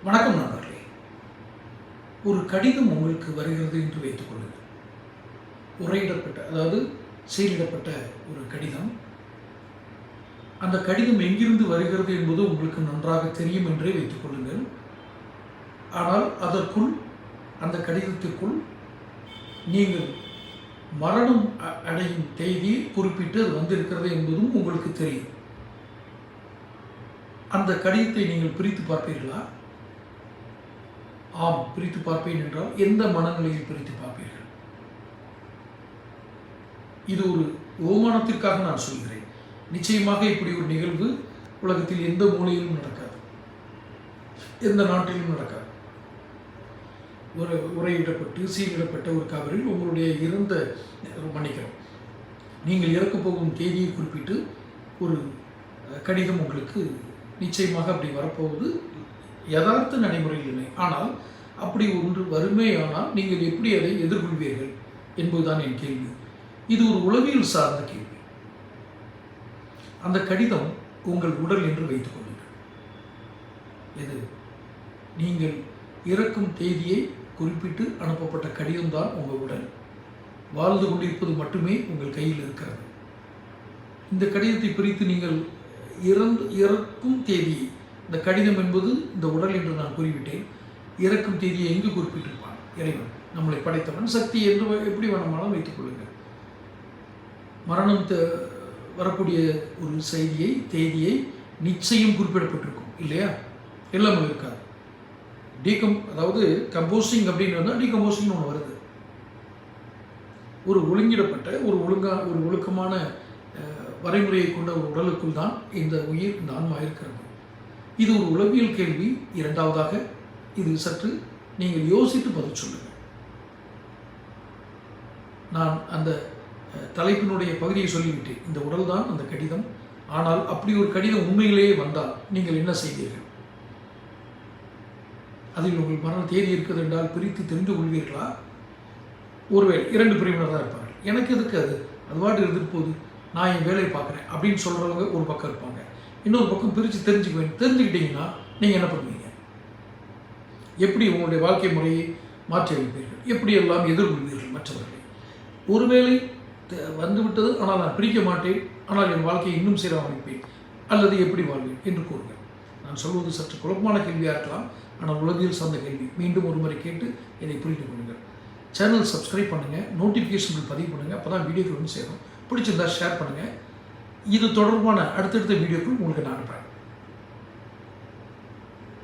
வணக்கம் நண்பர்களே. ஒரு கடிதம் உங்களுக்கு வருகிறது என்று வைத்துக் கொள்ளுங்கள். உரையிடப்பட்ட செயலிடப்பட்ட ஒரு கடிதம். அந்த கடிதம் எங்கிருந்து வருகிறது என்பது உங்களுக்கு நன்றாக தெரியும் என்றே வைத்துக் கொள்ளுங்கள். ஆனால் அதற்குள், அந்த கடிதத்திற்குள் நீங்கள் மரணம் அடையும் தேதியை குறிப்பிட்டு அது வந்திருக்கிறது என்பதும் உங்களுக்கு தெரியும். அந்த கடிதத்தை நீங்கள் பிரித்து பார்ப்பீர்களா? ஆம், பிரித்து பார்ப்பேன் என்றால் எந்த மனநிலையில் பிரித்து பார்ப்பீர்கள்? இது ஒரு ஓமானத்திற்காக நான் சொல்கிறேன். நிச்சயமாக இப்படி ஒரு நிகழ்வு உலகத்தில் எந்த மூலையிலும் நடக்காது, எந்த நாட்டிலும் நடக்காது. ஒரு உரையிடப்பட்டு சீலிடப்பட்ட ஒரு கவரில் உங்களுடைய நீங்கள் இறக்கப் போகும் தேதியை குறிப்பிட்டு ஒரு கடிதம் உங்களுக்கு நிச்சயமாக அப்படி வரப்போவது யதார்த்த நடைமுறையில் இல்லை. ஆனால் அப்படி ஒன்று வறுமையானால் நீங்கள் எப்படி அதை எதிர்கொள்வீர்கள் என்பதுதான் என் கேள்வி. இது ஒரு உளவியல் சார்ந்த கேள்வி. அந்த கடிதம் உங்கள் உடல் என்று வைத்துக் கொள்ளுங்கள். இது நீங்கள் இறக்கும் தேதியை குறிப்பிட்டு அனுப்பப்பட்ட கடிதம்தான் உங்கள் உடல். வாழ்ந்து கொண்டிருப்பது மட்டுமே உங்கள் கையில் இருக்கிறது. இந்த கடிதத்தை பிரித்து நீங்கள் இறக்கும் தேதியை, இந்த கடிதம் என்பது இந்த உடல் என்று நான் கூறிவிட்டேன். இறக்கும் தேதியை எங்கு குறிப்பிட்டிருப்பான்? இறைவன், நம்மளை படைத்தவன், சக்தி என்று எப்படி வேணுமானாலும் வைத்துக் கொள்ளுங்கள். மரணம் வரக்கூடிய ஒரு தேதியை நிச்சயம் குறிப்பிடப்பட்டிருக்கும் இல்லையா? எல்லாமே இருக்காது. கம்போசிங் அப்படின்னு வந்தால் டீகம்போசிங்னு ஒன்று வருது. ஒரு ஒழுங்கிடப்பட்ட ஒரு ஒழுக்கமான வரைமுறையை கொண்ட ஒரு உடலுக்குள் தான் இந்த உயிர், இந்த ஆன்மா இருக்கிறது. இது ஒரு உளவியல் கேள்வி. இரண்டாவதாக, இது சற்று நீங்கள் யோசித்து பதில் சொல்லுங்கள். நான் அந்த தலைப்பினுடைய பகுதியை சொல்லிவிட்டேன். இந்த உடல் தான் அந்த கடிதம். ஆனால் அப்படி ஒரு கடிதம் உண்மையிலேயே வந்தால் நீங்கள் என்ன செய்வீர்கள்? அதில் உங்கள் மரண தேதி இருக்கிறது என்றால் பிரித்து தெரிந்து கொள்வீர்களா? ஒருவேளை 2 பிரிவினர் தான் இருப்பார்கள். எனக்கு எதுக்கு அதுவாட்டு இருந்துட்டு போகுது, நான் என் வேலையை பார்க்குறேன் அப்படின்னு சொல்கிறவங்க ஒரு பக்கம் இருப்பாங்க. இன்னொரு பக்கம் பிரித்து தெரிஞ்சுக்கிட்டீங்கன்னா நீங்கள் என்ன பண்ணுவீங்க? எப்படி உங்களுடைய வாழ்க்கை முறையை மாற்றி அமைப்பீர்கள்? எப்படி எல்லாம் எதிர்கொள்வீர்கள் மற்றவர்களை? ஒருவேளை வந்துவிட்டது, ஆனால் நான் பிரிக்க மாட்டேன், ஆனால் என் வாழ்க்கையை இன்னும் சீராக அமைப்பேன், அல்லது எப்படி வாழ்வேன் என்று கூறுங்கள். நான் சொல்வது சற்று குழப்பமான கேள்வியாக இருக்கலாம், ஆனால் உலகில் சார்ந்த கேள்வி. மீண்டும் ஒரு முறை கேட்டு இதை புரிந்து கொள்ளுங்கள். சேனல் சப்ஸ்கிரைப் பண்ணுங்கள், நோட்டிஃபிகேஷன்கள் பதிவு பண்ணுங்கள். அப்போ தான் வீடியோக்கள் வந்து சேரும். பிடிச்சிருந்தால் ஷேர் பண்ணுங்கள். இது தொடர்பான அடுத்தடுத்த வீடியோக்கள் உங்களுக்கு நான் அனுப்புகிறேன்.